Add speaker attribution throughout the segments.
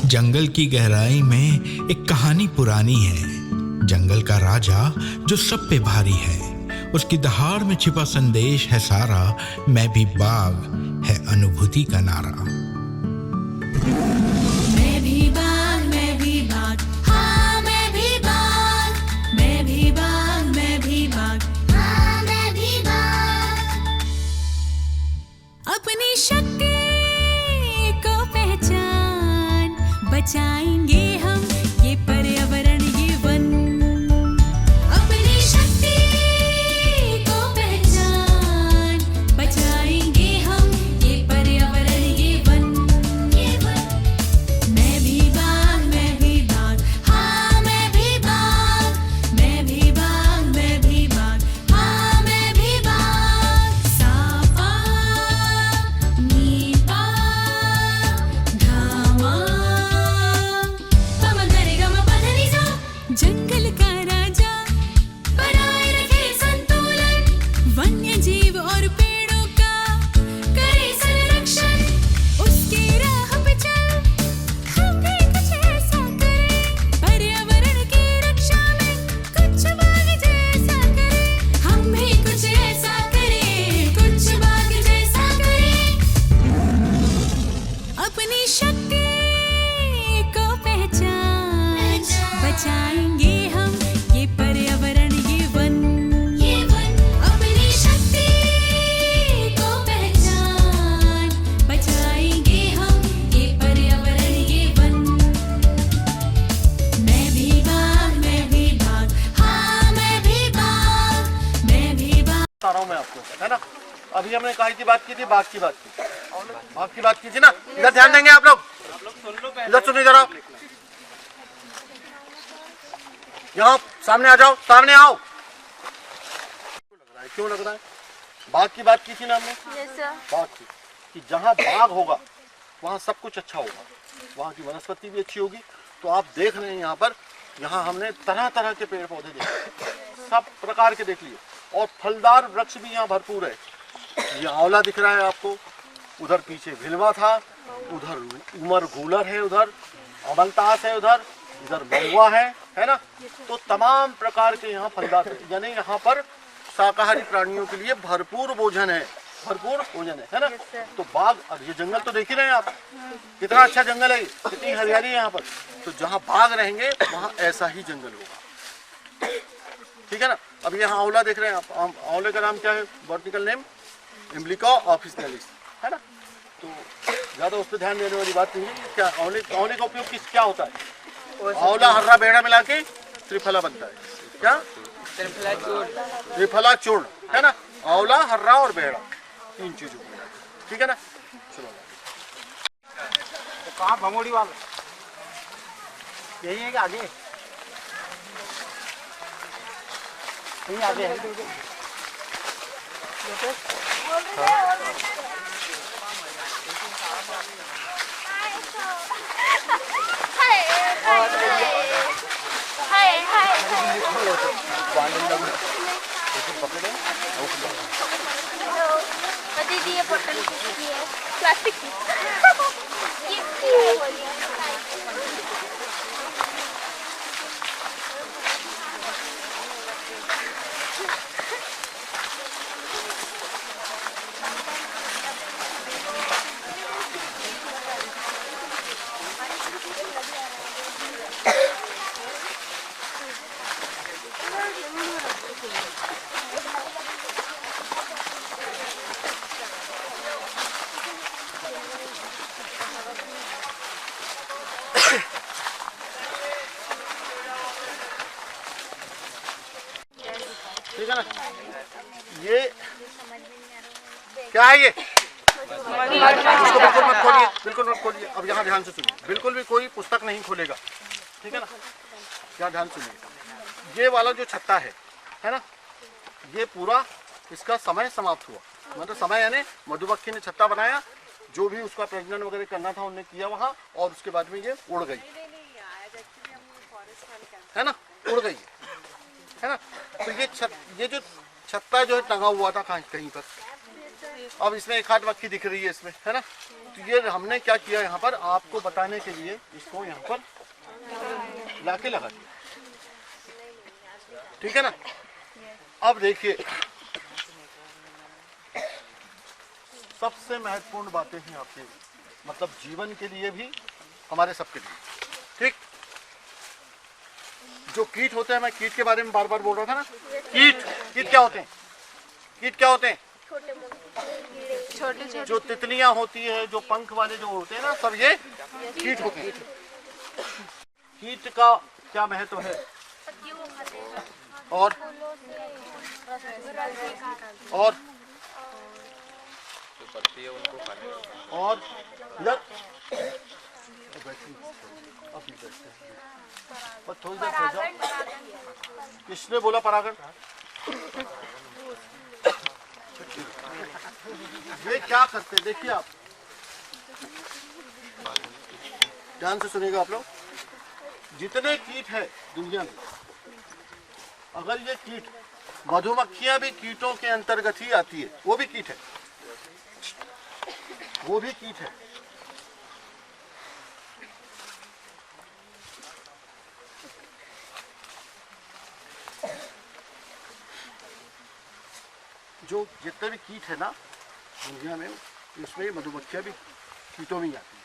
Speaker 1: जंगल की गहराई में एक कहानी पुरानी है। जंगल का राजा जो सब पे भारी है, उसकी दहाड़ में छिपा संदेश है सारा। मैं भी बाघ है अनुभूति का नारा।
Speaker 2: मैं भी बाघ, मैं भी बाघ, हाँ मैं भी बाघ, मैं भी बाघ, मैं भी बाघ, हाँ मैं भी बाघ। अपनी शक्ति को पहचान, बचाएंगे हम ये पर्यावरण ये वन। अपनी शक्ति को पहचान, बचाएंगे हम ये पर्यावरण ये वन। मैं भी बाघ, मैं भी बाघ, हाँ मैं भी बाघ, मैं भी बाघ, मैं भी बाघ, हाँ मैं भी बाघ। सापा नीपा धामा पमगरे गम पधनी सा। जंगल का राजा बनाए रखे संतुलन, वन्य जीव और पेड़ों का करे संरक्षण। उसकी राह पे चल, हम भी कुछ ऐसा करें, पर्यावरण की रक्षा में कुछ बाघ जैसा करें। हम भी कुछ ऐसा करें, कुछ बाघ जैसा करें। अपनी शक्ति को पहचान, बचाएंगे हम ये पर्यावरण ये वन। अपनी शक्ति को पहचान, बचाएंगे हम ये पर्यावरण ये वन। मैं भी बाघ, मैं भी बाघ, हाँ मैं भी बाघ, मैं भी बाघ।
Speaker 3: बता रहा हूं मैं आपको, है ना। अभी हमने कहाँ की बात की थी? बाघ की बात की, बाघ की बात की थी ना। इधर ध्यान देंगे आप लोग, इधर सुनिए जरा। यहाँ सामने आ जाओ, सामने आओ। क्यों लग रहा है? बाघ की बात की थी ना हमने। बाघ की कि जहाँ बाघ होगा वहाँ सब कुछ अच्छा होगा, वहाँ की वनस्पति भी अच्छी होगी। तो आप देख रहे हैं यहाँ पर, यहाँ हमने तरह तरह के पेड़ पौधे देखे, सब प्रकार के देख लिए, और फलदार वृक्ष भी यहाँ भरपूर है। ये आंवला दिख रहा है आपको, उधर पीछे भिलवा था, उधर उमर गूलर है, उधर अमलतास है, उधर इधर महुआ है ना। तो तमाम प्रकार के यहाँ फलदार, यानी यहाँ पर शाकाहारी प्राणियों के लिए भरपूर भोजन है, भरपूर भोजन है ना। तो बाघ, अब ये जंगल तो देख ही रहे हैं आप, कितना अच्छा जंगल है, कितनी हरियाली है यहाँ पर। तो जहाँ बाघ रहेंगे वहाँ ऐसा ही जंगल होगा, ठीक है ना। अब यहाँ आंवला देख रहे हैं आप, आंवले का नाम क्या है? बॉटनिकल नेम इम्ब्लिका ऑफिसियलिस, है ना। तो ज़्यादा उस पर ध्यान देने वाली बात नहीं है। क्या आंवले का उपयोग क्या होता है? आंवला हर्रा बेड़ा मिला के त्रिफला बनता है। क्या? त्रिफला चूर्ण, है ना। आंवला, हर्रा और बेड़ा, तीन चीजों, ठीक है ना। चलो
Speaker 4: तो कहाँ भमोड़ी वाला यही है कि आगे? यही आगे है।
Speaker 5: दीदी ये बटन की है, प्लास्टिक की।
Speaker 3: ठीक है ना। ये क्या है? ये इसको बिल्कुल मत खोलिए, बिल्कुल मत खोलिए। अब यहाँ ध्यान से सुनिए, बिल्कुल भी कोई पुस्तक नहीं खोलेगा, ठीक है ना। यहाँ ध्यान सुनिए। ये वाला जो छत्ता है ना, ये पूरा इसका समय समाप्त हुआ। मतलब समय यानी मधुमक्खी ने छत्ता बनाया, जो भी उसका प्रजनन वगैरह करना था उन्होंने किया वहाँ, और उसके बाद में ये उड़ गई, है ना, उड़ गई, है ना। तो ये जो छत्ता जो है टंगा हुआ था कहीं पर, अब इसमें एक आध मक्खी दिख रही है इसमें, है ना। तो ये हमने क्या किया यहाँ पर आपको बताने के लिए इसको यहाँ पर लाके लगा दिया, ठीक है ना। अब देखिए सबसे महत्वपूर्ण बातें हैं आपके मतलब जीवन के लिए भी हमारे सबके लिए, ठीक। जो कीट होते हैं, मैं कीट के बारे में बार बार बोल रहा था ना। कीट क्या होते हैं? कीट क्या होते हैं?
Speaker 5: छोटे
Speaker 3: जो तितलियां होती है, जो पंख वाले जो होते हैं ना, सब ये कीट होते हैं। कीट का क्या महत्व है? और थोड़ी देर खड़ जाओ। किसने बोला परागण? ये क्या करते हैं देखिए आप, ध्यान से सुनिएगा आप लोग। जितने कीट है दुनिया में, अगर ये कीट, मधुमक्खियां भी कीटों के अंतर्गत ही आती है, वो भी कीट है, वो भी कीट है। जो जितने भी कीट है ना दुनिया में, उसमें मधुमक्खियां भी कीटों में ही आती है।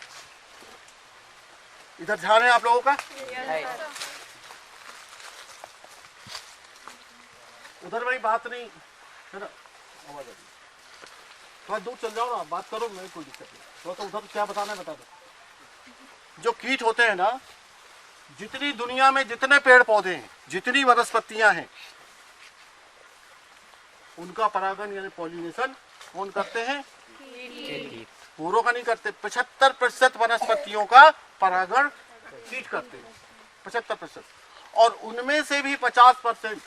Speaker 3: इधर ध्यान है आप लोगों का? उधर भाई बात नहीं है ना, आवाज आ रही। थोड़ा दूर चल जाओ ना, बात करो, नहीं कोई दिक्कत नहीं। थोड़ा तो उधर क्या बताना है बता दो। जो कीट होते हैं ना, जितनी दुनिया में जितने पेड़ पौधे हैं, जितनी वनस्पतियां हैं, उनका परागण यानी पॉलिनेशन कौन करते हैं? पूरों का नहीं करते। 75% वनस्पतियों का परागण कीट करते हैं, 75%। और उनमें से भी 50%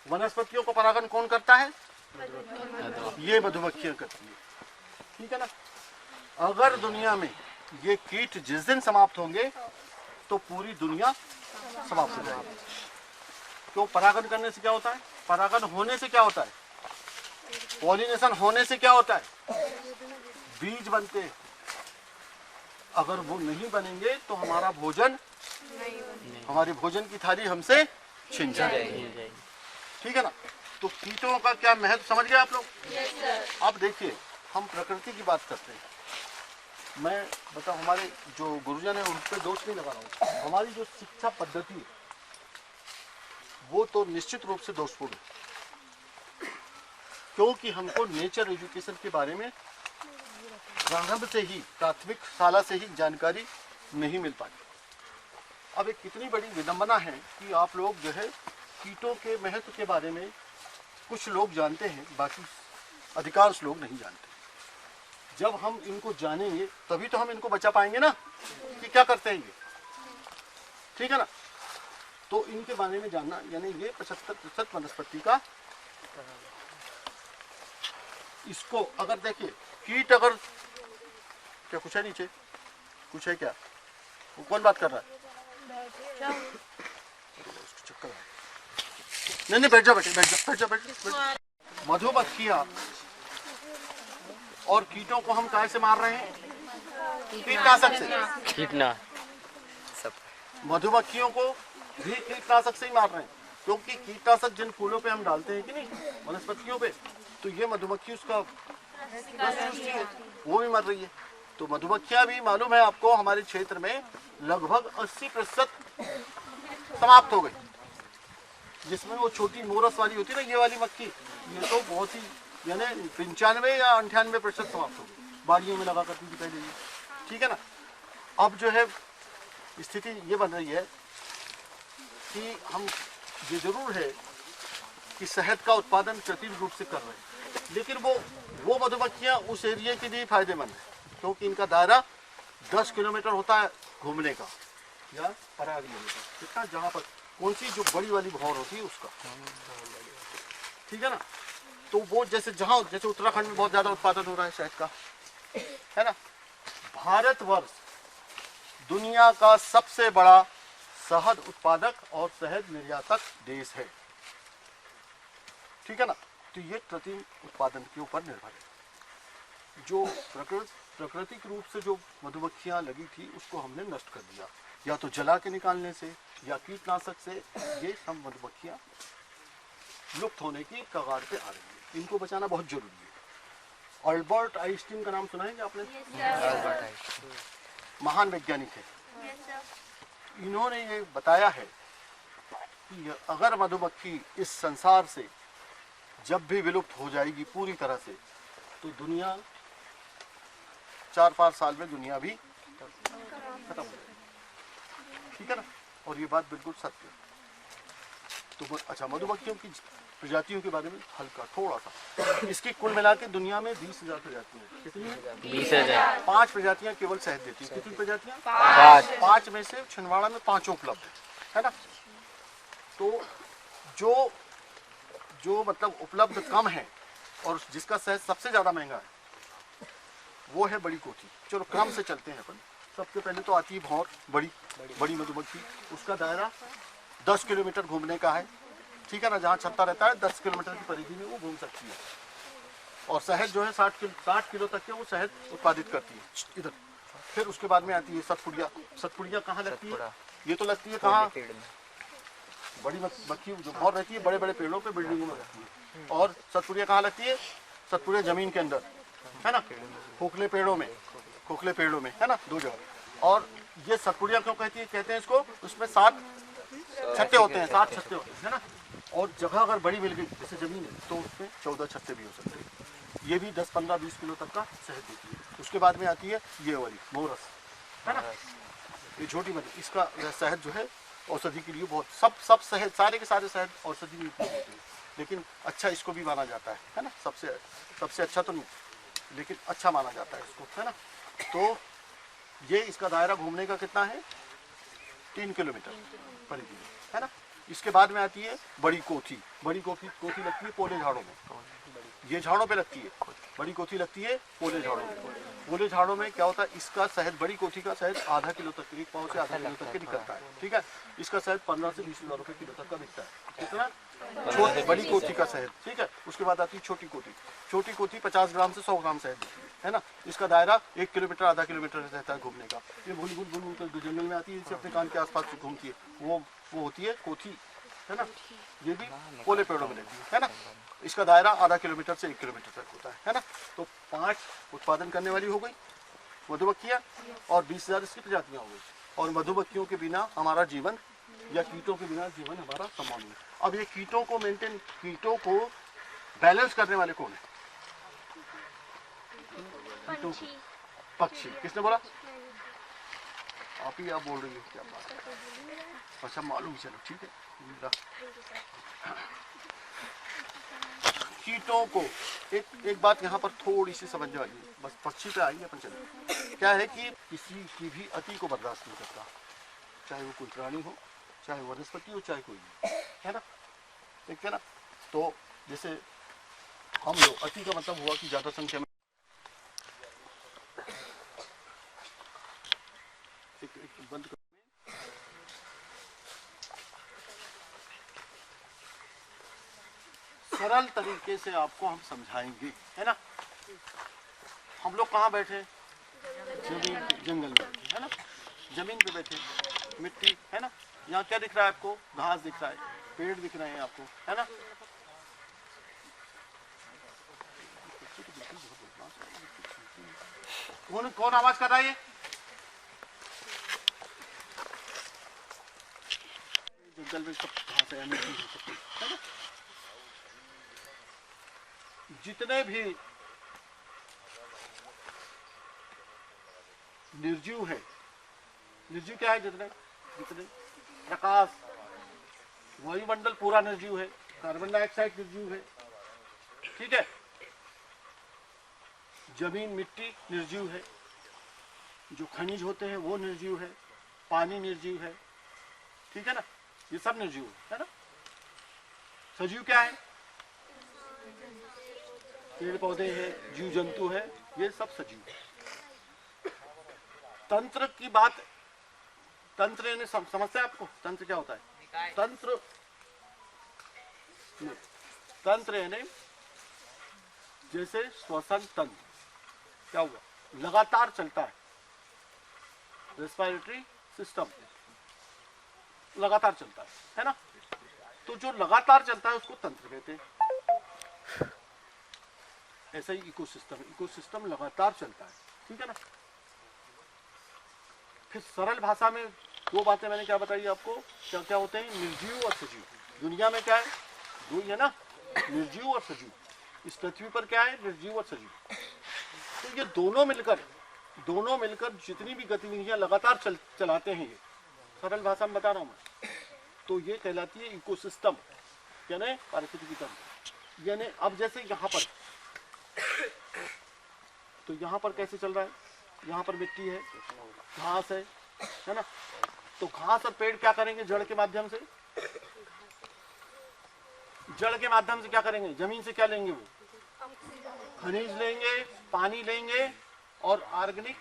Speaker 3: वनस्पतियों को परागण कौन करता है? ये मधुमक्खियां करती है, ठीक है ना। अगर दुनिया में ये कीट जिस दिन समाप्त होंगे तो पूरी दुनिया समाप्त हो जाएगी। तो परागण करने से क्या होता है? परागण होने से क्या होता है? पॉलिनेशन होने से क्या होता है? बीज बनते हैं। अगर वो नहीं बनेंगे तो हमारा भोजन, हमारी भोजन की थाली हमसे छिन जाएगी, ठीक है ना। तो कीटों का क्या महत्व समझ गए आप लोग? अब देखिए हम प्रकृति की बात करते हैं। मैं बताऊं, हमारे जो गुरुजन है उन पर दोष नहीं लगा रहा हूँ। हमारी जो शिक्षा पद्धति है वो तो निश्चित रूप से दोषपूर्ण है, क्योंकि हमको नेचर एजुकेशन के बारे में प्रारंभ से ही, प्राथमिक शाला से ही जानकारी नहीं मिल पाती। अब एक कितनी बड़ी विडंबना है कि आप लोग जो है कीटों के महत्व के बारे में कुछ लोग जानते हैं, बाकी अधिकांश लोग नहीं जानते। जब हम इनको जानेंगे तभी तो हम इनको बचा पाएंगे ना, कि क्या करते हैं ये, ठीक है ना। तो इनके बारे में जानना, यानी ये 75% वनस्पति का, इसको अगर देखिए कीट, अगर क्या कुछ है नीचे, कुछ है क्या, वो कौन बात कर रहा है? चक्कर है। नहीं बैठ जाओ, बैठ जाओ। मधुमक्खियां और कीटों को हम काय से मार रहे हैं? कीटनाशक से।
Speaker 4: कीटनाशक
Speaker 3: मधुमक्खियों को भी कीटनाशक से ही मार रहे हैं, क्योंकि कीटनाशक जिन फूलों पे हम डालते हैं कि नहीं, वनस्पतियों पे, तो ये मधुमक्खी उसका रस चूसती है, वो भी मर रही है। तो मधुमक्खियां भी, मालूम है आपको, हमारे क्षेत्र में लगभग 80% समाप्त हो गई। जिसमें वो छोटी मोरस वाली होती है ना, ये वाली मक्खी, ये तो बहुत ही, यानी 95 या 98% समाप्त हो गई। बाड़ियों में लगा करती थी पहले ये, ठीक है ना। अब जो है स्थिति ये बन रही है कि हम, ये जरूर है कि शहद का उत्पादन कृत्रिम रूप से कर रहे हैं, लेकिन वो मधुमक्खियां उस एरिया के लिए फायदेमंद है, क्योंकि इनका दायरा 10 किलोमीटर होता है घूमने का या पराग लेने का, कितना, जहाँ पर कौन सी जो बड़ी वाली भौर होती है उसका, ठीक है ना। तो वो जैसे जैसे उत्तराखंड में बहुत ज्यादा उत्पादन हो रहा है शहद का, है ना। भारतवर्ष दुनिया का सबसे बड़ा शहद उत्पादक और शहद निर्यातक देश है, ठीक है ना। तो ये कृत्रिम उत्पादन के ऊपर निर्भर है। जो प्राकृतिक रूप से जो मधुमक्खियाँ लगी थी उसको हमने नष्ट कर दिया, या तो जला के निकालने से या कीटनाशक से। ये सब मधुमक्खियाँ लुप्त होने की कगार पे आ रही है, इनको बचाना बहुत जरूरी है। अल्बर्ट आइंस्टीन का नाम सुना है क्या आपने? महान वैज्ञानिक है। इन्होंने ये बताया है कि अगर मधुमक्खी इस संसार से जब भी विलुप्त हो जाएगी पूरी तरह से, तो दुनिया 4-5 साल में दुनिया भी खत्म हो जाएगी, ठीक है ना? और ये बात बिल्कुल सत्य है। तो अच्छा, मधुमक्खियों की प्रजातियों के बारे में हल्का थोड़ा सा, इसकी कुल मिला के दुनिया में 20,000 प्रजातियां हैं। कितनी है?
Speaker 4: 20,000।
Speaker 3: 5 प्रजातियां केवल शहद देती है। कितनी प्रजातियां? 5 में से छिंदवाड़ा में 5 उपलब्ध है ना? तो जो मतलब उपलब्ध कम है और जिसका शहद सबसे ज़्यादा महंगा है वो है बड़ी कोठी। चलो क्रम से चलते हैं अपन। सबसे पहले तो आती है भौर, बड़ी मधुमक्खी। उसका दायरा 10 किलोमीटर घूमने का है, ठीक है ना? जहाँ छत्ता रहता है 10 किलोमीटर की परिधि में वो घूम सकती है। और शहद जो है 60 किलो तक के वो शहद उत्पादित करती है इधर। फिर उसके बाद में आती है सतपुड़िया। सतपुड़िया कहाँ लगती है? ये तो लगती है कहाँ? बड़ी मक्खी जो भौर रहती है बड़े बड़े पेड़ों पे, बिल्डिंगों में रहती है। और सतपुड़िया कहाँ लगती है? सतपुड़िया जमीन के अंदर, है ना? खोखले पेड़ों में, है ना? 2 जगह। और ये सतपुड़िया क्यों कहती है? कहते हैं इसको, उसमें 7 छत्ते होते हैं, 7 छत्ते होते हैं, है ना? और जगह अगर बड़ी मिल गई जैसे जमीन है तो उसमें 14 छत्ते भी हो सकते हैं। ये भी 10, 15, 20 किलो तक का शहद देती है। उसके बाद में आती है ये वाली मोरस, है ना? ये छोटी मछली, इसका शहद जो है औषधि के लिए बहुत, सब शहद, सारे के सारे शहद औषधि में उपयोग होते हैं, लेकिन अच्छा इसको भी माना जाता है ना? सबसे अच्छा तो नहीं, लेकिन अच्छा माना जाता है इसको, है ना? तो ये इसका दायरा घूमने का कितना है? 3 किलोमीटर परिधि में, है ना? इसके बाद में आती है बड़ी कोठी लगती है पोले झाड़ों में। ये झाड़ों पे लगती है, बड़ी कोठी लगती है पोले झाड़ों में। पोले झाड़ों में क्या होता है? इसका शहद, बड़ी कोठी का शहद आधा किलो तक, 1 पाव से आधा किलो तक के निकलता है, ठीक है? इसका शहद 15 से 20 हज़ार रुपये किलो तक का बिकता है। कितना? बड़ी कोठी का शहद, ठीक है? उसके बाद आती है छोटी कोठी 50 ग्राम से 100 ग्राम शहद देती है ना? इसका दायरा 1 किलोमीटर, आधा किलोमीटर रहता है घूमने का। ये भूल कर जंगल में आती है, इसे अपने कान के आसपास घूमती है, वो होती है कोठी, है ना? ये भी पोले पेड़ों में रहती है ना? इसका दायरा आधा किलोमीटर से 1 किलोमीटर तक होता है ना? तो 5 उत्पादन करने वाली हो गई मधुमक्खियाँ और 20,000 इसकी प्रजातियाँ हो गई। और मधुमक्खियों के बिना हमारा जीवन, या कीटों के बिना जीवन हमारा संभव नहीं। अब ये कीटों को बैलेंस करने वाले कौन है? पक्षी। किसने बोला? आप ही आप बोल रही हो, क्या बात है? अच्छा, मालूम, चलो ठीक है। कीटों को एक बात यहाँ पर थोड़ी सी समझने वाली है, बस पक्षी पे आइए अपन चले। क्या है कि किसी की भी अति को बर्दाश्त नहीं करता, चाहे वो कोई प्राणी हो, चाहे वनस्पति हो, चाहे कोई भी, है ना? ठीक है ना? तो जैसे हम लोग, अति का मतलब हुआ कि ज्यादा संख्या में बंद कर, सरल तरीके से आपको हम समझाएंगे, है ना? हम लोग कहाँ बैठे? जंगल में बैठे, है ना? जमीन पे बैठे, मिट्टी, है ना? यहाँ क्या दिख रहा है आपको? घास दिख रहा है, पेड़ दिख रहे हैं आपको, है ना? कौन आवाज कर रहा है? जंगल में सब घास है, ना? जितने भी निर्जीव है, निर्जीव क्या है? जितने प्रकाश, वायुमंडल पूरा निर्जीव है, कार्बन डाइऑक्साइड निर्जीव है, ठीक है? जमीन, मिट्टी निर्जीव है, जो खनिज होते हैं वो निर्जीव है, पानी निर्जीव है, ठीक है ना? ये सब निर्जीव है ना? सजीव क्या है? पेड़ पौधे हैं, जीव जंतु है, ये सब सजीव है। तंत्र की बात, तंत्र यानी समझते हैं आपको? तंत्र क्या होता है? तंत्र यानी जैसे श्वसन तंत्र, क्या हुआ, लगातार चलता है, रेस्पिरेटरी सिस्टम लगातार चलता है ना। तो जो लगातार चलता है उसको तंत्र कहते हैं। ऐसा ही इकोसिस्टम लगातार चलता है, ठीक है ना। फिर सरल भाषा में दो बातें मैंने क्या बताई आपको, क्या क्या होते हैं, निर्जीव और सजीव। दुनिया में क्या है, दो ही है ना, निर्जीव और सजीव। इस पृथ्वी पर क्या है, निर्जीव और सजीव। तो ये दोनों मिलकर जितनी भी गतिविधियां लगातार चलाते हैं, ये सरल भाषा में बता रहा हूं मैं, तो ये कहलाती है इकोसिस्टम, यानी पारिस्थितिकी तंत्र। यानी अब जैसे यहाँ पर, तो यहाँ पर कैसे चल रहा है, यहाँ पर मिट्टी है, घास है ना। तो घास और पेड़ क्या करेंगे, जड़ के माध्यम से क्या करेंगे, जमीन से क्या लेंगे, वो खनिज लेंगे, पानी लेंगे और ऑर्गेनिक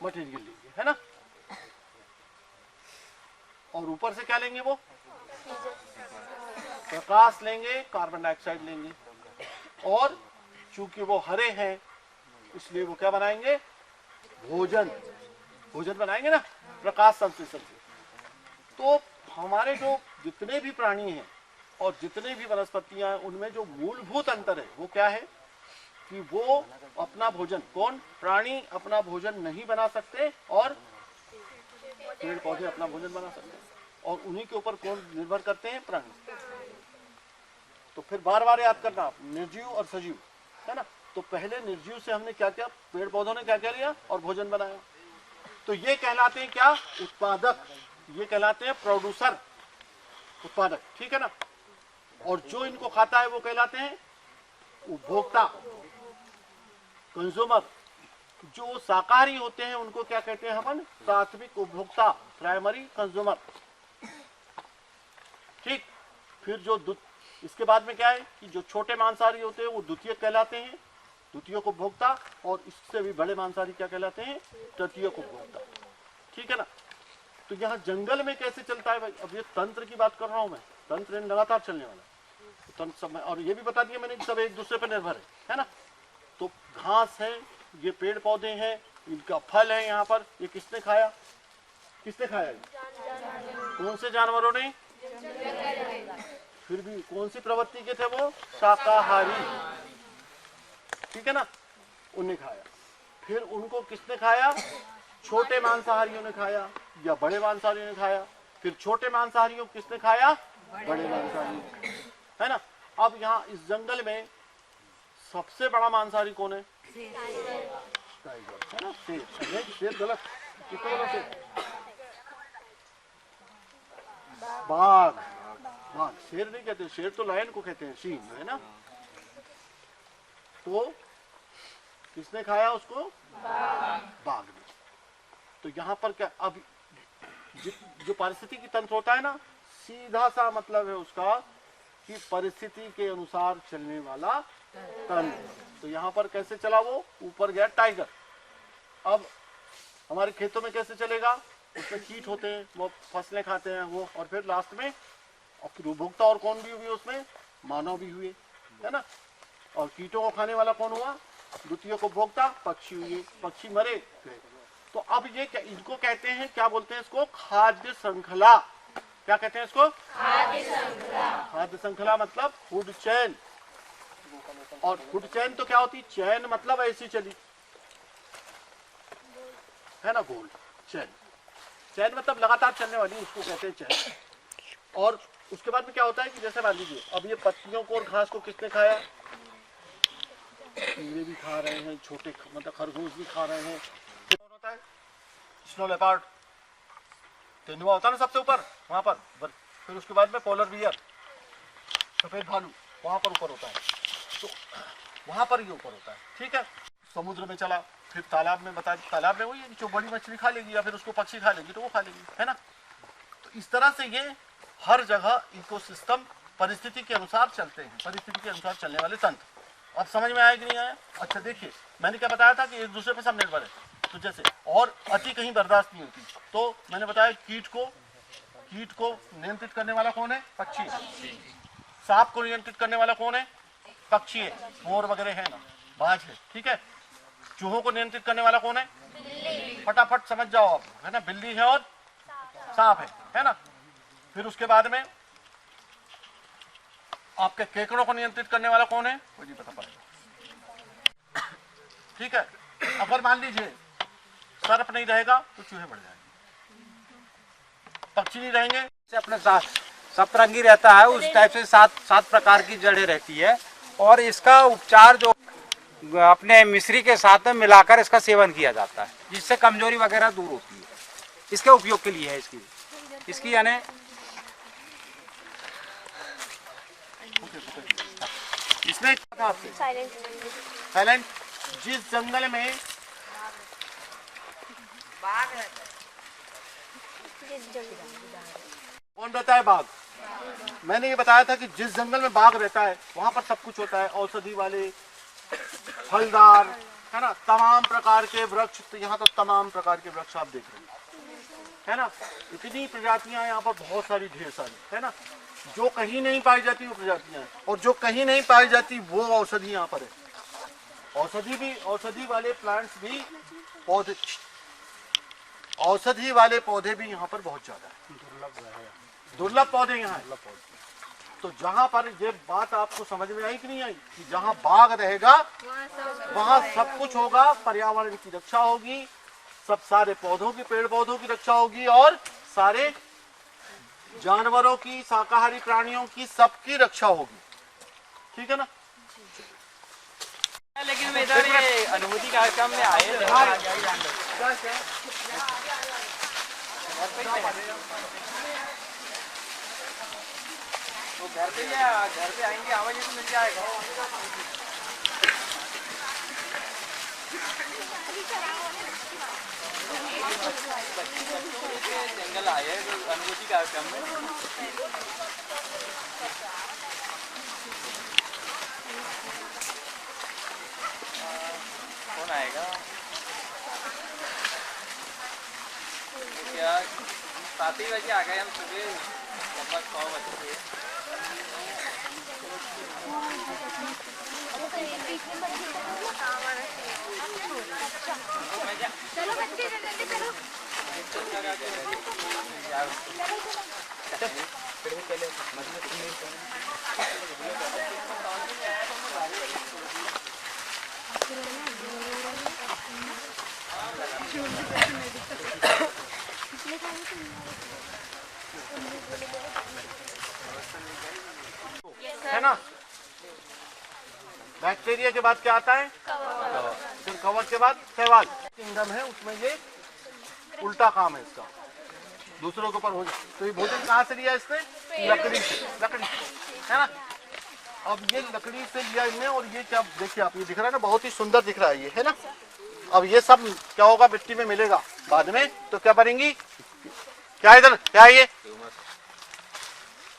Speaker 3: मटेरियल लेंगे, है ना। और ऊपर से क्या लेंगे, वो प्रकाश लेंगे, कार्बन डाइऑक्साइड लेंगे। और चूंकि वो हरे हैं इसलिए वो क्या बनाएंगे, भोजन बनाएंगे ना, प्रकाश संश्लेषण से। तो हमारे जो जितने भी प्राणी हैं और जितने भी वनस्पतियां हैं, उनमें जो मूलभूत अंतर है वो क्या है कि वो अपना भोजन, कौन, प्राणी अपना भोजन नहीं बना सकते और पेड़ पौधे अपना भोजन बना सकते हैं। और उन्हीं के ऊपर कौन निर्भर करते हैं, प्राणी। तो फिर बार बार याद करना, निर्जीव और सजीव, है ना। तो पहले निर्जीव से हमने क्या किया, पेड़ पौधों ने क्या क्या लिया और भोजन बनाया। तो ये कहलाते हैं क्या, उत्पादक, ये कहलाते हैं प्रोड्यूसर, उत्पादक, ठीक है ना। और जो इनको खाता है वो कहलाते हैं उपभोक्ता, कंज्यूमर। जो शाकाहारी होते हैं उनको क्या कहते हैं अपन, प्राथमिक उपभोक्ता, प्राइमरी कंज्यूमर, ठीक। फिर जो इसके बाद में क्या है कि जो छोटे मांसाहारी होते हैं वो द्वितीयक कहलाते हैं, द्वितीयक उपभोक्ता। और इससे भी बड़े मांसाहारी क्या कहलाते हैं, तृतीयक उपभोक्ता, ठीक है ना। तो यहाँ जंगल में कैसे चलता है भाई, अब ये तंत्र की बात कर रहा हूँ मैं, तंत्र लगातार चलने वाला तंत्र सब में। और ये भी बता दिया मैंने, सब एक दूसरे पर निर्भर है ना। तो घास है, ये पेड़ पौधे हैं, इनका फल है यहाँ पर, ये किसने खाया, कौन से जानवरों ने, फिर भी कौन सी प्रवृत्ति के थे वो, शाकाहारी, ठीक है ना, उन्हें खाया। फिर उनको किसने खाया, छोटे मांसाहारियों ने खाया या बड़े मांसाहारियों ने खाया। फिर छोटे मांसाहारियों को किसने खाया, बड़े मांसाहारियों, है ना। अब यहाँ इस जंगल में सबसे बड़ा मांसाहारी कौन है, टाइगर, है ना। शेर गलत, कितना गलत है, बाघ, शेर नहीं कहते, शेर तो लायन को कहते हैं, सिंह, है ना। तो किसने खाया उसको, बाघ ने। तो यहाँ पर क्या, अब जो पारिस्थितिकी तंत्र होता है ना, सीधा सा मतलब है उसका कि परिस्थिति के अनुसार चलने वाला तंत्र। तो यहाँ पर कैसे चला, वो ऊपर गया टाइगर। अब हमारे खेतों में कैसे चलेगा, उसमें कीट होते हैं, वो फसलें खाते हैं वो, और फिर लास्ट में उपभोक्ता और कौन भी हुए उसमें, मानव भी हुए, है ना। और कीटों को खाने वाला कौन हुआ, द्वितीय उपभोक्ता, पक्षी हुए, पक्षी मरे गए। तो अब ये इनको कहते हैं, क्या बोलते हैं इसको, खाद्य श्रृंखला। क्या कहते हैं इसको, खाद्य श्रृंखला मतलब फूड चेन। और फूड चेन तो क्या होती, चैन मतलब ऐसी चली, है ना, गोल चैन मतलब लगातार चलने वाली, उसको कहते हैं चैन। और उसके बाद में क्या होता है कि जैसे मान लीजिए अब ये पत्तियों को और घास को किसने खाया, कीड़े भी खा रहे हैं, छोटे मतलब खरगोश भी खा रहे हैं। कौन होता है, स्नो लेपर्ड, तेंदुआ होता है ना सबसे ऊपर वहां पर। फिर उसके बाद में पोलर बियर, सफेद भालू वहां पर ऊपर होता है, तो वहां पर ये ऊपर होता है, ठीक है। समुद्र में चला, फिर तालाब में बता, तालाब में वही जो बड़ी मछली खा लेगी या फिर उसको पक्षी खा लेगी तो वो खा लेगी, है ना। तो इस तरह से ये हर जगह इकोसिस्टम परिस्थिति के अनुसार चलते हैं, परिस्थिति के अनुसार चलने वाले तंत्र। अब समझ में आया कि नहीं आया। अच्छा देखिए, मैंने क्या बताया था कि एक दूसरे पर सब निर्भर है। तो जैसे और अति कहीं बर्दाश्त नहीं होती, तो मैंने बताया कीट को नियंत्रित करने वाला कौन है, पक्षी। सांप को नियंत्रित करने वाला कौन है, पक्षी है, मोर वगैरह है ना, बाज है, ठीक है। चूहों को नियंत्रित करने वाला कौन है? फटाफट समझ जाओ आप, है ना, बिल्ली है और सांप है ना। फिर उसके बाद में आपके केकड़ों को नियंत्रित करने वाला कौन है? वो नहीं पता पड़ेगा। ठीक है, अगर मान लीजिए सर्प नहीं रहेगा तो चूहे बढ़ जाएंगे, पक्षी नहीं रहेंगे,
Speaker 6: से अपने साथ सतरंगी रहता है उस टाइप से 7 प्रकार की जड़ें रहती है। और इसका उपचार जो अपने मिश्री के साथ में मिलाकर इसका सेवन किया जाता है, जिससे कमजोरी वगैरह दूर होती है। इसके उपयोग के लिए है इसकी यानी
Speaker 3: इसमें साइलेंट। जिस जंगल में कौन रहता है? बाघ। मैंने ये बताया था कि जिस जंगल में बाघ रहता है वहां पर सब कुछ होता है, औषधि वाले, फलदार, है ना, तमाम प्रकार के वृक्ष। तो यहाँ तो तमाम प्रकार के वृक्ष आप देख रहे हैं, है ना। इतनी प्रजातियां यहाँ पर बहुत सारी, ढेर सारी, है ना। जो कहीं नहीं पाई जाती वो प्रजातियां हैं, और जो कहीं नहीं पाई जाती वो औषधि यहाँ पर है। औषधि वाले प्लांट्स भी, पौधे, औषधि वाले पौधे भी यहाँ पर बहुत ज्यादा है, दुर्लभ पौधे यहाँ है। तो जहाँ पर ये बात आपको समझ में आई कि नहीं आई कि जहाँ बाघ रहेगा वहाँ सब कुछ होगा, पर्यावरण की रक्षा होगी, सब सारे पौधों की, पेड़ पौधों की रक्षा होगी, और सारे जानवरों की, शाकाहारी प्राणियों की, सबकी रक्षा होगी। ठीक है ना।
Speaker 6: लेकिन इधर ये अनुभूति कार्यक्रम में आए तो घर पे आएंगे, आवाज तो मिल जाएगा। जंगल आए अनुभूति कार्यक्रम में। कौन आएगा? क्या 7 ही बजे आ गए हम सुबह, लगभग 9 बजे।
Speaker 5: चलो बच्चे जल्दी चलो।
Speaker 3: है ना। बैक्टीरिया के बाद क्या आता है? फिर कवक के बाद शैवाल। किंगडम है, उसमें ये उल्टा काम है इसका, दूसरों के ऊपर हो जाए। तो ये भोजन कहाँ से लिया इसने? लकड़ी से, लकड़ी, है ना। अब ये लकड़ी से लिया इनने, और ये क्या देखिए आप, ये दिख रहा है ना, बहुत ही सुंदर दिख रहा है ये, है ना। अब ये सब क्या होगा? मिट्टी में मिलेगा बाद में, तो क्या बनेंगी? क्या इधर क्या है ये?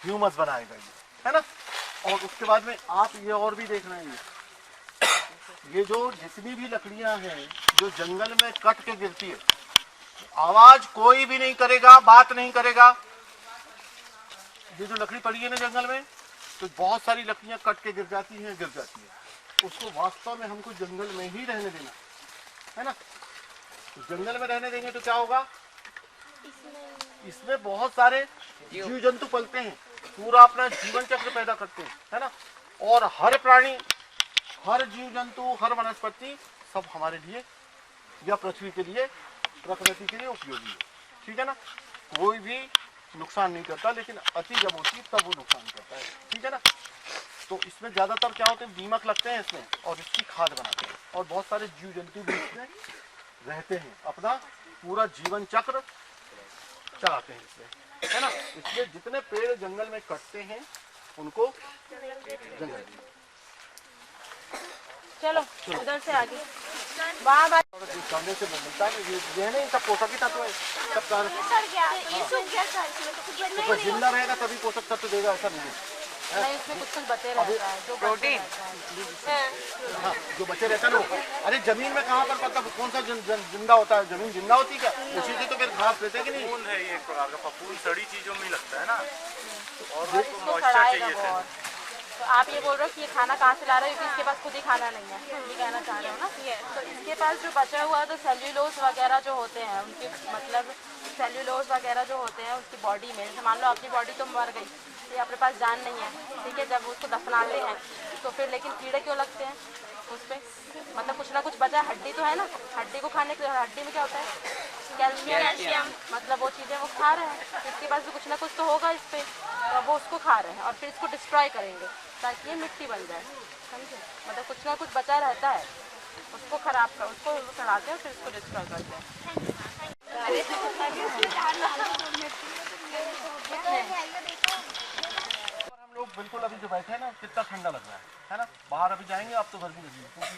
Speaker 3: ह्यूमस बनाएगा ये, है ना। और उसके बाद में आप ये और भी देख रहे हैं, ये जो जितनी भी लकड़ियां हैं जो जंगल में कट के गिरती है, आवाज कोई भी नहीं करेगा, बात नहीं करेगा। ये जो लकड़ी पड़ी है ना जंगल में, तो बहुत सारी लकड़ियां कट के गिर जाती हैं। उसको वास्तव में हमको जंगल में ही रहने देना है ना। तो जंगल में रहने देंगे तो क्या होगा? इसमें बहुत सारे जीव जंतु पलते हैं, पूरा अपना जीवन चक्र पैदा करते हैं, है ना। और हर प्राणी, हर जीव जंतु, हर वनस्पति सब हमारे लिए या पृथ्वी के लिए, प्रकृति के लिए उपयोगी है। ठीक है ना। कोई भी नुकसान नहीं करता, लेकिन अति जब होती है तब वो नुकसान करता है। ठीक है ना। तो इसमें ज्यादातर क्या होते हैं? दीमक लगते हैं इसमें, और इसकी खाद बनाते हैं, और बहुत सारे जीव जंतु भी इसमें रहते हैं, अपना पूरा जीवन चक्र चलाते हैं इसमें, है ना। इसलिए जितने पेड़ जंगल में कटते हैं उनको जंगल,
Speaker 5: चलो उधर से आगे।
Speaker 3: खाने से मिलता है ये नहीं, सब पोषक ही तत्व है, सब कारण। तो जिंदा रहेगा तभी पोषक तत्व देगा, ऐसा नहीं है।
Speaker 5: इसमें कुछ बचे रहता है जो
Speaker 6: प्रोटीन,
Speaker 3: हाँ, जो बचे रहता है ना। अरे जमीन में कहाँ पर पता कौन सा जिंदा होता है? जमीन जिंदा होती है क्या? उसी से तो फिर घास लेते कि नहीं?
Speaker 7: फूल है ये एक प्रकार का, फफूंद सड़ी चीजों में लगता है ना, और
Speaker 5: इसको
Speaker 7: मॉइस्चर चाहिए
Speaker 5: बहुत। तो आप ये बोल रहे हो कि ये खाना कहाँ से ला रहे हो क्योंकि इसके पास खुद ही खाना नहीं है, ये कहना चाह रहे हो ना? तो इसके पास जो बचा हुआ है तो सेल्यूलोज वगैरह जो होते हैं उनके मतलब सेल्यूलोज वगैरह जो होते हैं उसकी बॉडी में, जैसे मान लो अपनी बॉडी तो मर गई, ये अपने पास जान नहीं है, ठीक है, जब उसको दफनाते हैं तो फिर लेकिन कीड़े क्यों लगते हैं उस पर? मतलब कुछ ना कुछ बचा, हड्डी तो है ना, हड्डी को खाने के, हड्डी में क्या होता है? कैल्शियम, मतलब वो चीज़ें वो खा रहे हैं, इसके पास भी कुछ ना कुछ तो होगा इस पर, तो वो उसको खा रहे हैं और फिर इसको डिस्ट्रॉय करेंगे ताकि ये मिट्टी बन जाए, समझे? मतलब कुछ ना कुछ बचा रहता है, उसको खराब कर, उसको सड़ाते हैं फिर उसको डिस्ट्रॉय करते हैं।
Speaker 3: और हम लोग बिल्कुल अभी जो बैठे हैं ना कितना ठंडा लग रहा है ना? बाहर अभी जाएंगे आप तो गर्मी लगेगी, क्योंकि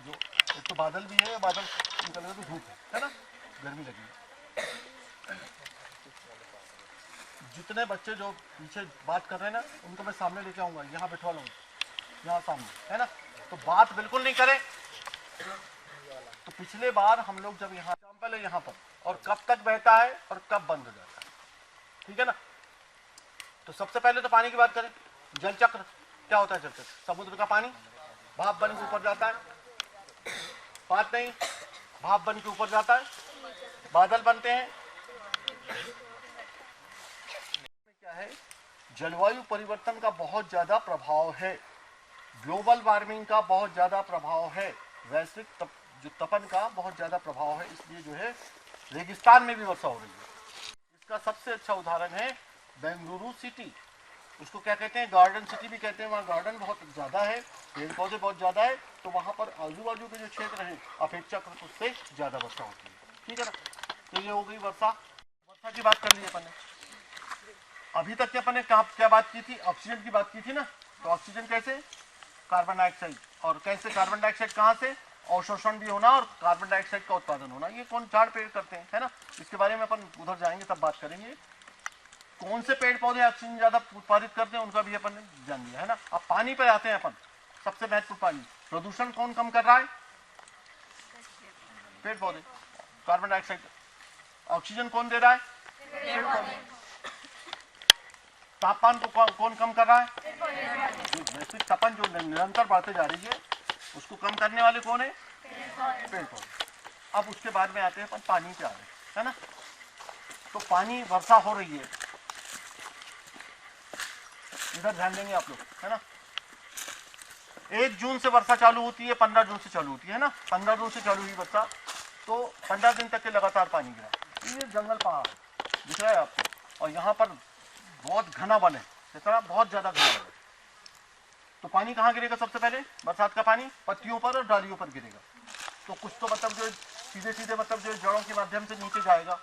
Speaker 3: जो एक तो बादल भी है, बादल निकल गए तो धूप है ना, गर्मी लगेगी। जितने बच्चे जो पीछे बात कर रहे हैं ना उनको मैं सामने लेके आऊँगा, यहाँ बैठवा लूँगा, यहाँ सामने, है ना? तो बात बिल्कुल नहीं करें। तो पिछले बार हम लोग जब यहाँ पहले यहाँ पर, और कब तक बहता है और कब बंद हो जाता है, ठीक है ना? तो सबसे पहले तो पानी की बात करें। जल चक्र क्या होता है? जल चक्र समुद्र का पानी भाप बन के ऊपर जाता है, बात नहीं, भाप बन के ऊपर जाता है, बादल बनते हैं। क्या है? जलवायु परिवर्तन का बहुत ज्यादा प्रभाव है, ग्लोबल वार्मिंग का बहुत ज्यादा प्रभाव है, वैश्विक जो तपन का बहुत ज्यादा प्रभाव है, इसलिए जो है रेगिस्तान में भी वर्षा हो रही है। इसका सबसे अच्छा उदाहरण है बेंगलुरु सिटी। उसको क्या कहते हैं? गार्डन सिटी भी कहते हैं। वहाँ गार्डन बहुत ज़्यादा है, पेड़ पौधे बहुत ज़्यादा है, तो वहाँ पर आजू बाजू के जो क्षेत्र हैं अपेक्षाकृत उससे ज़्यादा वर्षा होती है, ठीक है ना? तो ये हो गई वर्षा। वर्षा की बात कर ली अपन ने। अभी तक अपन ने क्या बात की थी? ऑक्सीजन की बात की थी ना। तो ऑक्सीजन कैसे? Carbon dioxide. और कैसे कार्बन डाइऑक्साइड कहाँ से? अवशोषण भी होना और कार्बन डाइऑक्साइड का उत्पादन होना। ये कौन चार पेड़ करते हैं, है ना? इसके बारे में अपन उधर जाएंगे तब बात करेंगे। कौन से पेड़ पौधे ऑक्सीजन ज्यादा उत्पादित करते हैं उनका भी अपन ने जान लिया, है ना? अब पानी पर आते हैं अपन। सबसे महत्वपूर्ण पानी। प्रदूषण कौन कम कर रहा है? पेड़ पौधे। Carbon dioxide. ऑक्सीजन कौन दे रहा है? पेड़ पौधे। तापमान को कौन कम कर रहा है? वैश्विक तापमान जो निरंतर बढ़ते जा रही है उसको कम करने वाले कौन है? पेड़ पौधे। अब उसके बाद में आते हैं अपन पानी पे आ रहे, है ना? तो पानी, वर्षा हो रही है, इधर ध्यान देंगे आप लोग, है ना? 1 जून से वर्षा चालू होती है, 15 जून से चालू होती है ना? 15 जून से चालू हुई वर्षा, तो 15 दिन तक के लगातार पानी गिरा। ये जंगल पहाड़ दिख रहा है आपको, और यहाँ पर बहुत घना वन है, इतना बहुत ज्यादा घना वन है। तो पानी कहाँ गिरेगा? सबसे पहले बरसात का पानी पत्तियों पर और डालियों पर गिरेगा। तो कुछ तो मतलब जो सीधे सीधे मतलब जो जड़ों के माध्यम से नीचे जाएगा,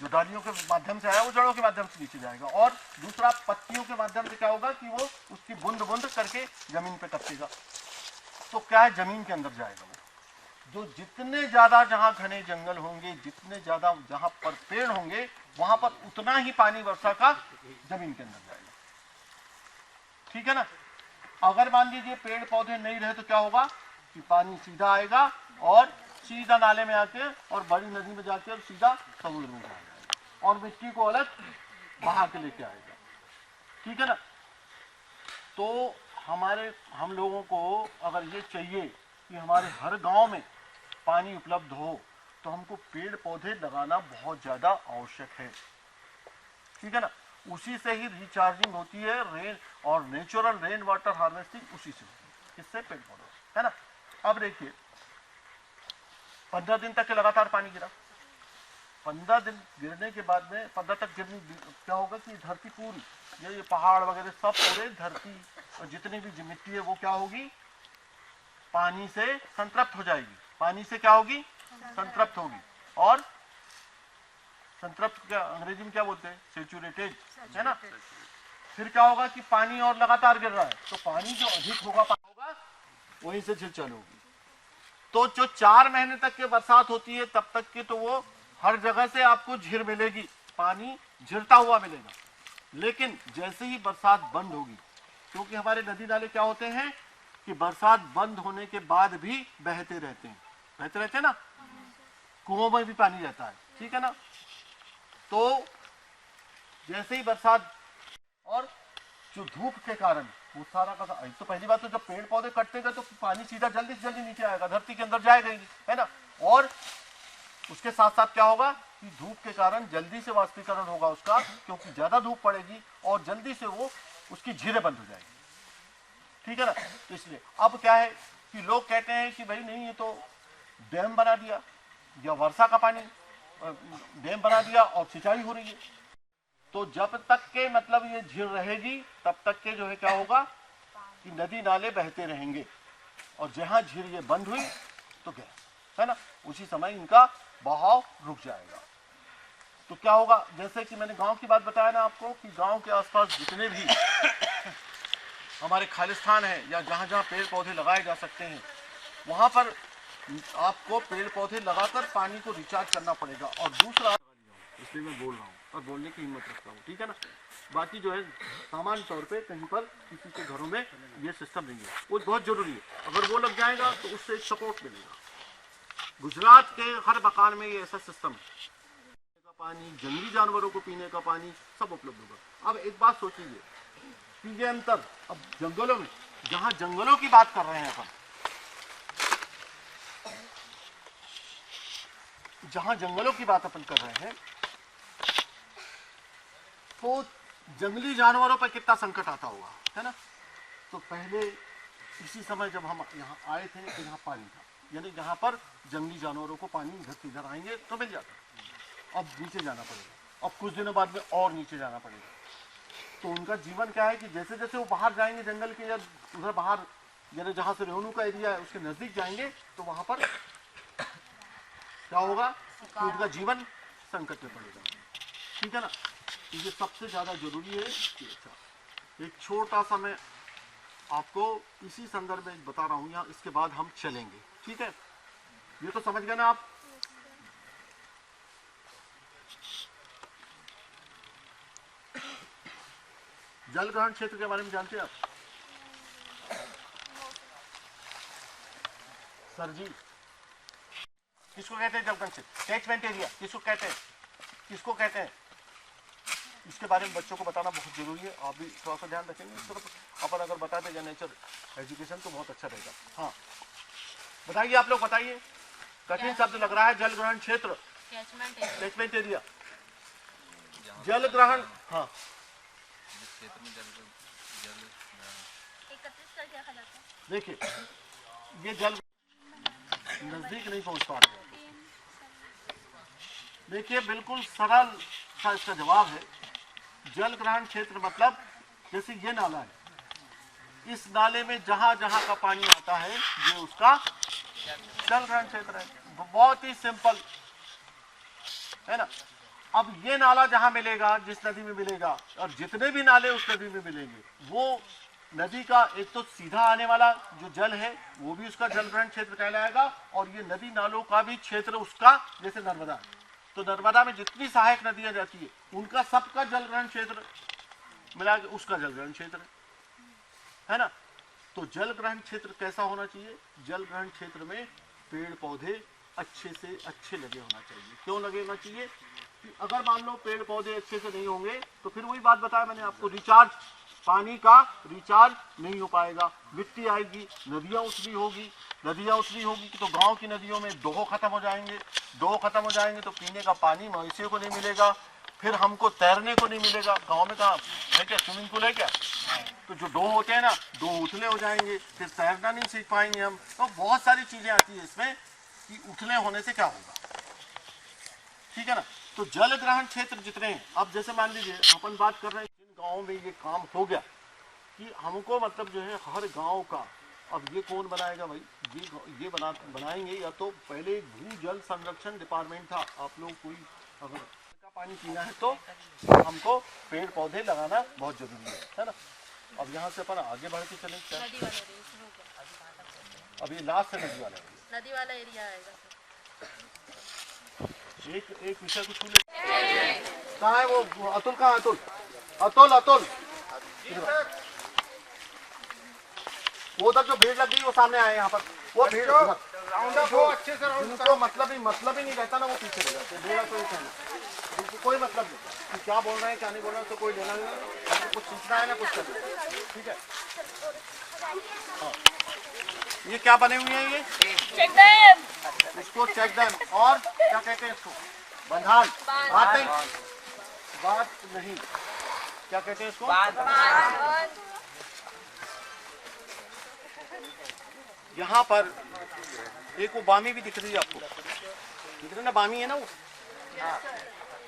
Speaker 3: जो डालियों के माध्यम से आया वो जड़ों के माध्यम से नीचे जाएगा, और दूसरा पत्तियों के माध्यम से क्या होगा कि वो उसकी बूंद बूंद करके जमीन पे टपकेगा। तो क्या है? जमीन के अंदर जाएगा वो। जो जितने ज्यादा जहाँ घने जंगल होंगे, जितने ज्यादा जहाँ पर पेड़ होंगे, वहां पर उतना ही पानी वर्षा का जमीन के अंदर जाएगा, ठीक है ना? अगर मान लीजिए पेड़ पौधे नहीं रहे तो क्या होगा कि पानी सीधा आएगा और सीधा नाले में आके और बड़ी नदी में जाके और सीधा समुद्र में जाएगा और मिट्टी को अलग बहा के लेके आएगा, ठीक है ना? तो हम लोगों को अगर ये चाहिए कि हमारे हर गांव में पानी उपलब्ध हो, तो हमको पेड़ पौधे लगाना बहुत ज़्यादा आवश्यक है, ठीक है ना? उसी से ही रिचार्जिंग होती है, रेन और नेचुरल रेन वाटर हार्वेस्टिंग उसी से होती है। किससे? पेड़ पौधों, है ना? अब देखिए 15 दिन तक के लगातार पानी गिरा। 15 दिन गिरने के बाद में 15 तक गिरने क्या होगा कि धरती पूरी, ये पहाड़ वगैरह सब पूरे धरती और जितनी भी मिट्टी है वो क्या होगी? पानी से संतृप्त हो जाएगी। पानी से क्या होगी? संतृप्त होगी। और संतृप्त क्या अंग्रेजी में क्या बोलते हैं? सैचुरेटेड, है ना? फिर क्या होगा कि पानी और लगातार गिर रहा है, तो पानी जो अधिक होगा वहीं से झील चालू होगी। तो जो 4 महीने तक के बरसात होती है तब तक की तो वो हर जगह से आपको झील मिलेगी, पानी झिरता हुआ मिलेगा। लेकिन जैसे ही बरसात बंद होगी, क्योंकि हमारे नदी नाले क्या होते हैं कि बरसात बंद होने के बाद भी बहते रहते हैं, बहते रहते हैं ना? कुओं में भी पानी रहता है, ठीक है ना? तो जैसे ही बरसात और जो धूप के कारण वो सारा का तो पहली बात तो जब पेड़ पौधे कटते गए तो पानी सीधा जल्दी से जल्दी नीचे आएगा, धरती के अंदर जाएगा ही नहीं, है ना। और उसके साथ साथ क्या होगा कि धूप के कारण जल्दी से वाष्पीकरण होगा उसका, क्योंकि ज्यादा धूप पड़ेगी और जल्दी से वो उसकी झीलें बंद हो जाएगी, ठीक है ना। तो इसलिए अब क्या है कि लोग कहते हैं कि भाई नहीं ये तो डैम बना दिया या वर्षा का पानी डैम बना दिया और सिंचाई हो रही है। तो जब तक के मतलब ये झील रहेगी तब तक के जो है क्या होगा कि नदी नाले बहते रहेंगे, और जहां झील ये बंद हुई तो गया, है ना, उसी समय इनका बहाव रुक जाएगा। तो क्या होगा, जैसे कि मैंने गांव की बात बताया ना आपको कि गांव के आसपास जितने भी हमारे खालिस्तान है या जहाँ जहाँ पेड़ पौधे लगाए जा सकते हैं वहाँ पर आपको पेड़ पौधे लगाकर पानी को रिचार्ज करना पड़ेगा। और दूसरा, इसलिए मैं बोल रहा हूँ और बोलने की हिम्मत रखता हूँ, ठीक है ना। बाकी जो है सामान्य तौर पे कहीं पर किसी के घरों में ये सिस्टम नहीं है, वो बहुत जरूरी है। अगर वो लग जाएगा तो उससे एक सपोर्ट मिलेगा। गुजरात के हर मकान में ये ऐसा सिस्टम है, पानी, जंगली जानवरों को पीने का पानी सब उपलब्ध होगा। अब एक बात सोचिए कि ये अंतर अब जंगलों में, जहाँ जंगलों की बात कर रहे हैं अपन, जहाँ जंगलों की बात अपन कर रहे हैं तो जंगली जानवरों पर कितना संकट आता होगा, है ना। तो पहले इसी समय जब हम यहाँ आए थे तो यहाँ पानी था, यानी यहाँ पर जंगली जानवरों को पानी इधर से इधर आएंगे तो मिल जाता। अब नीचे जाना पड़ेगा, अब कुछ दिनों बाद में और नीचे जाना पड़ेगा। तो उनका जीवन क्या है कि जैसे जैसे वो बाहर जाएंगे जंगल के या उधर बाहर, यानी जहाँ से रेणु का एरिया है उसके नजदीक जाएंगे तो वहाँ पर क्या होगा कि उनका जीवन संकट में पड़ेगा, ठीक है ना। तो ये सबसे ज़्यादा जरूरी है कि अच्छा एक छोटा सा मैं आपको इसी संदर्भ में बता रहा हूँ यहाँ, इसके बाद हम चलेंगे, ठीक है। ये तो समझ गए ना आप। जल ग्रहण क्षेत्र के बारे में जानते हैं आप? सर जी, किसको कहते हैं जल ग्रहण क्षेत्र? कैचमेंट एरिया किसको कहते हैं, किसको कहते हैं? इसके बारे में बच्चों को बताना बहुत जरूरी है। आप भी थोड़ा सा ध्यान रखेंगे इस तरफ। अपन अगर बताते जाए नेचर एजुकेशन तो बहुत अच्छा रहेगा। हाँ बताइए, आप लोग बताइए। कठिन शब्द लग रहा है जल ग्रहण क्षेत्र, कैचमेंट एरिया, जल ग्रहण। हाँ देखिए, ये जल नजदीक नहीं पहुंच पा रहे। देखिए बिल्कुल सरल सा इसका जवाब है। जल ग्रहण क्षेत्र मतलब जैसे ये नाला है, इस नाले में जहां जहां का पानी आता है ये उसका जल ग्रहण क्षेत्र है। बहुत ही सिंपल है ना। अब ये नाला जहां मिलेगा, जिस नदी में मिलेगा, और जितने भी नाले उस नदी में मिलेंगे, वो नदी का एक तो सीधा आने वाला जो जल है वो भी उसका जल ग्रहण क्षेत्र कहलाएगा, और ये नदी नालों का भी क्षेत्र उसका, जैसे नर्मदा, तो नर्मदा में जितनी सहायक नदियां जाती है उनका सबका जल ग्रहण क्षेत्र मिला के उसका जल ग्रहण क्षेत्र है ना। तो जल ग्रहण क्षेत्र कैसा होना चाहिए? जल ग्रहण क्षेत्र में पेड़ पौधे अच्छे से अच्छे लगे होना चाहिए। क्यों लगे होना चाहिए? कि अगर मान लो पेड़ पौधे अच्छे से नहीं होंगे तो फिर वही बात बताया मैंने आपको, रिचार्ज, पानी का रिचार्ज नहीं हो पाएगा। मिट्टी आएगी, नदियाँ उथली होगी, नदियाँ उथली होगी तो गांव की नदियों में डोह खत्म हो जाएंगे, डोह खत्म हो जाएंगे तो पीने का पानी मवेशियों को नहीं मिलेगा, फिर हमको तैरने को नहीं मिलेगा। गांव में कहाँ है क्या स्विमिंग पूल है क्या? तो जो डोह होते हैं ना, डोह उथले हो जाएंगे, फिर तैरना नहीं सीख पाएंगे हम। तो बहुत सारी चीजें आती है इसमें कि उथले होने से क्या होगा, ठीक है ना। तो जल ग्रहण क्षेत्र जितने हैं, अब जैसे मान लीजिए अपन बात कर रहे हैं जिन गाँव में ये काम हो गया कि हमको मतलब जो है हर गांव का, अब ये कौन बनाएगा भाई? ये बनाएंगे या तो पहले भू जल संरक्षण डिपार्टमेंट था। आप लोग कोई अगर का पानी पीना है तो हमको पेड़ पौधे लगाना बहुत जरूरी है ना। अब यहाँ से अपन आगे बढ़ के चले क्या? अब ये लास्ट से नदी वाला
Speaker 5: एरिया आएगा।
Speaker 3: एक विषय को छू ले। कहाँ है वो अतुल? कहाँ अतुल? अतुल वो उधर जो भीड़ लग गई वो सामने आए यहाँ पर, वो भीड़
Speaker 6: राउंड अप हो, अच्छे से राउंड
Speaker 3: जिनको मतलब ही नहीं रहता ना, वो पीछे रह जाते हैं। बोला कोई कहना, जिनको कोई मतलब नहीं कि क्या बोल रहे हैं क्या नहीं बोल रहे हैं, तो कोई लेना नहीं, हमको कुछ सीखना है ना कुछ करना है। ठीक है। हाँ। ये क्या बने हुए हैं? ये
Speaker 2: चेक डैम,
Speaker 3: इसको चेक डैम और क्या कहते हैं इसको? बंधान। बात नहीं, बात नहीं, क्या कहते हैं इसको? यहाँ पर एक वो बामी भी दिख रही है आपको, दिख रही है ना, बामी है ना वो,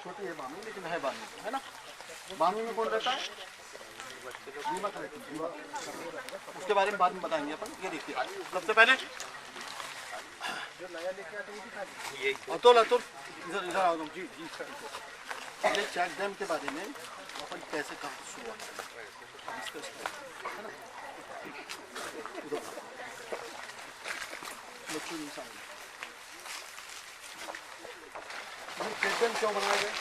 Speaker 3: छोटी है बामी लेकिन है बामी, है ना। बामी में कौन रहता है? दीमक रहती है, दीमक। उसके बारे में बाद में बताएंगे अपन। ये देखिए सबसे पहले अतुल अतुल इधर इधर आओ तुम। जी जी ये चेक डैम के बारे में अपन कैसे कहाँ शुरुआत डिस्कस है ना। चेक डैम क्यों बनाए गए?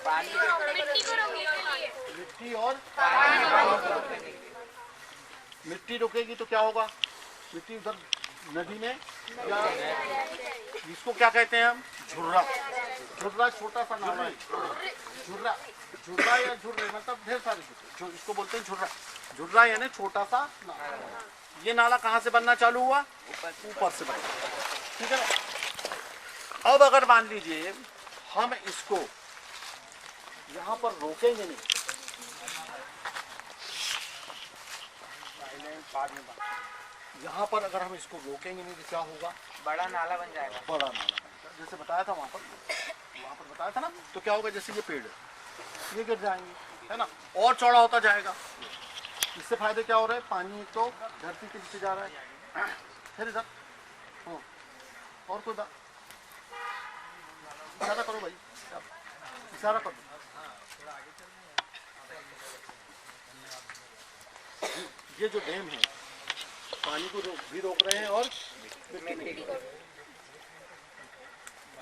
Speaker 2: मिट्टी को रोकने के लिए।
Speaker 3: मिट्टी और मिट्टी रुकेगी तो क्या होगा? मिट्टी उधर नदी में या इसको क्या कहते हैं हम? झुर्रा। झुर्रा छोटा सा नाला है, झुर्रा। झुर्रा या झुर्रे मतलब ढेर सारे जो इसको बोलते हैं झुर्रा। झुर्रा यानी छोटा सा नाला। ये नाला कहाँ से बनना चालू हुआ? ऊपर से बना। ठीक है ना। अब अगर मान लीजिए हम इसको यहाँ पर रोकेंगे नहीं, यहाँ पर अगर हम इसको रोकेंगे नहीं तो क्या होगा?
Speaker 4: बड़ा नाला बन जाएगा।
Speaker 3: बड़ा नाला बन जाएगा। जैसे बताया था वहाँ पर बताया था ना। तो क्या होगा? जैसे ये पेड़ है, ये गिर जाएंगे, है ना, और चौड़ा होता जाएगा। इससे फायदे क्या हो रहे हैं? पानी तो धरती के नीचे जा रहा है। फिर इधर और कोई बात इशारा करो भाई, इशारा करो। ये जो डैम है पानी को भी रोक रहे हैं और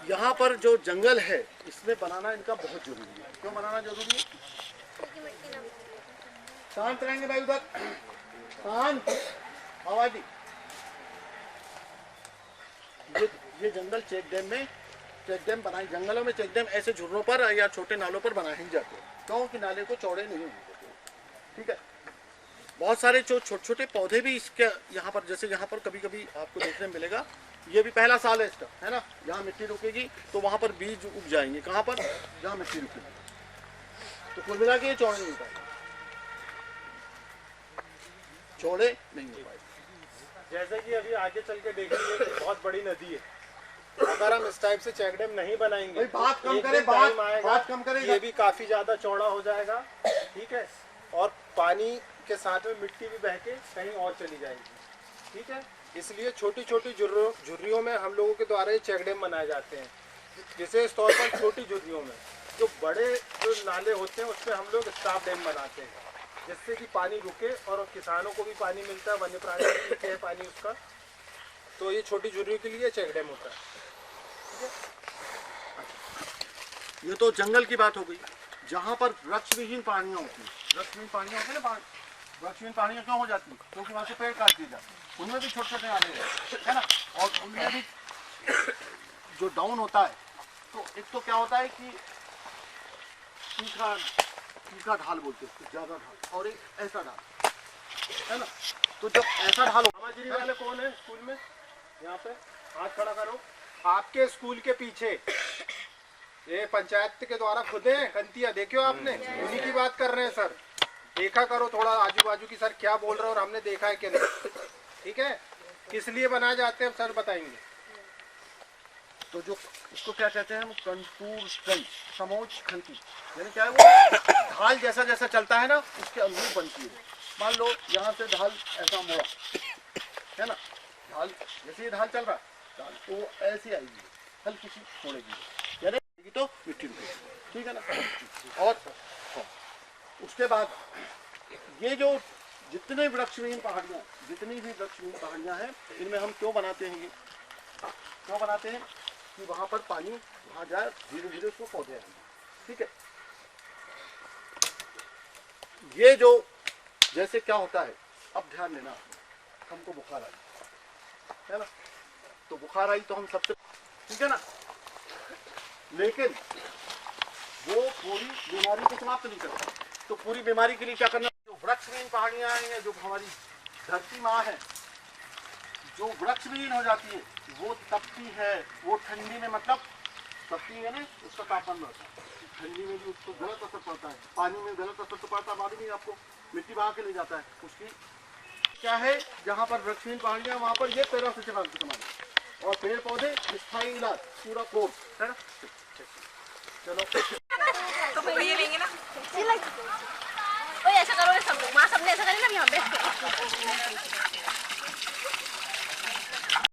Speaker 3: यहाँ पर जो जंगल है इसमें बनाना इनका बहुत जरूरी है। क्यों बनाना जरूरी है? शांत रहेंगे भाई, उधर शांत आवाज। ये जंगल चेक डैम में चेक डैम बनाए, जंगलों में चेक डैम ऐसे झुर्रों पर या छोटे नालों पर बनाए ही जाते हैं। क्यों कि नाले को चौड़े नहीं होते। ठीक है। बहुत सारे जो छोटे छोटे पौधे भी इसके यहाँ पर, जैसे यहाँ पर कभी कभी आपको देखने में मिलेगा, ये भी पहला साल है इसका, है ना। जहाँ मिट्टी रुकेगी तो वहाँ पर बीज उग जाएंगे। कहाँ पर? जहाँ मिट्टी रुकेगी। तो कुल मिला के ये चौड़े नहीं हो पाएंगे, चौड़े नहीं हो पाएंगे।
Speaker 7: जैसे कि अभी आगे चल के देखेंगे कि बहुत बड़ी नदी है, अगर हम इस टाइप से चेक डैम नहीं बनाएंगे,
Speaker 3: बात कम
Speaker 7: एक
Speaker 3: करें,
Speaker 7: दिन टाइम आएगा,
Speaker 3: बात कम करें,
Speaker 7: ये भी काफी ज्यादा चौड़ा हो जाएगा। ठीक है। और पानी के साथ में मिट्टी भी बह के कहीं और चली जाएगी। ठीक है। इसलिए छोटी छोटी झुर्रियों में हम लोगों के द्वारा ये चेक डैम बनाए जाते हैं। विशेष तौर पर छोटी झुर्रियों में, जो बड़े जो नाले होते हैं उस पर हम लोग स्टॉप डैम बनाते हैं, जिससे कि पानी रुके और किसानों को भी पानी मिलता है, वन्य प्राणी भी पीते हैं पानी उसका। तो ये छोटी झुर्रियों के लिए चेक डैम होता है।
Speaker 3: ये तो जंगल की बात हो गई। जहाँ पर वृक्षविहीन पानियाँ होती हैं, वृक्षविहीन पानियाँ होती है ना, वृक्षविहीन पानियाँ क्यों हो जाती है? क्योंकि वहाँ से पेड़ काट दिए जाते हैं, उनमें भी छोटे छोटे नाले हैं, है ना। और उनमें भी जो डाउन होता है, तो एक तो क्या होता है कि तीखा ढाल बोलते हैं, ज़्यादा ढाल, और एक ऐसा ढाल, है ना। तो जब ऐसा ढाल हो,
Speaker 7: समाजगिरी वाले कौन है स्कूल में? यहाँ पे हाथ खड़ा करो। आपके स्कूल के पीछे ये पंचायत के द्वारा खुदे कंतिया देखियो आपने, उन्हीं की बात कर रहे हैं सर। देखा करो थोड़ा आजू बाजू की सर क्या बोल रहे हो और हमने देखा है कि नहीं। ठीक है। किस लिए बनाए जाते हैं सर बताएंगे।
Speaker 3: तो जो इसको क्या कहते हैं हम? कंटूर स्ट्रेंथ, समोच्च खंती, यानी क्या है वो ढाल जैसा जैसा चलता है ना उसके अनुरूप बनती है। मान लो यहाँ से ढाल ऐसा मोड़ा, है ना, ढाल जैसे ये ढाल चल रहा है, ढाल तो ऐसी आएगी, हल्की सी मोड़ेगी, यानी तो मिट्टी रुकेगी। ठीक है ना। और उसके बाद ये जो जितने वृक्षविहीन पहाड़ियाँ, जितनी भी वृक्षविहीन पहाड़ियाँ हैं, इनमें हम क्यों बनाते हैं? ये क्यों बनाते हैं? कि वहाँ पर पानी वहाँ जाए, धीरे धीरे उसको पौधे आएंगे। ठीक है। ये जो जैसे क्या होता है, अब ध्यान देना, हमको बुखार आ गया, है ना, तो बुखार आई तो हम सबसे, ठीक है ना, लेकिन वो पूरी बीमारी को समाप्त नहीं करता। तो पूरी बीमारी के लिए क्या करना, जो वृक्षविहीन पहाड़ियाँ हैं, जो हमारी धरती माँ है, जो वृक्षविहीन हो जाती है, वो तपती है, वो ठंडी में, मतलब तपती है ना, उसका तापमान बढ़ता है, ठंडी में भी उसको गलत असर पड़ता है, पानी में गलत असर तो पड़ता है, मालूम ही आपको, मिट्टी बहा के ले जाता है। उसकी क्या है, जहाँ पर वृक्षहीन पहाड़ियाँ वहाँ पर ये पैरासिटामोल के समान है, और पेड़ पौधे स्थायी इलाज, पूरा कोर्स है ना। चलो
Speaker 8: तो फिर ये लेंगे ना, ओए ऐसा करोगे सब लोग, माँ सबने ऐसा करें ना, यहाँ पे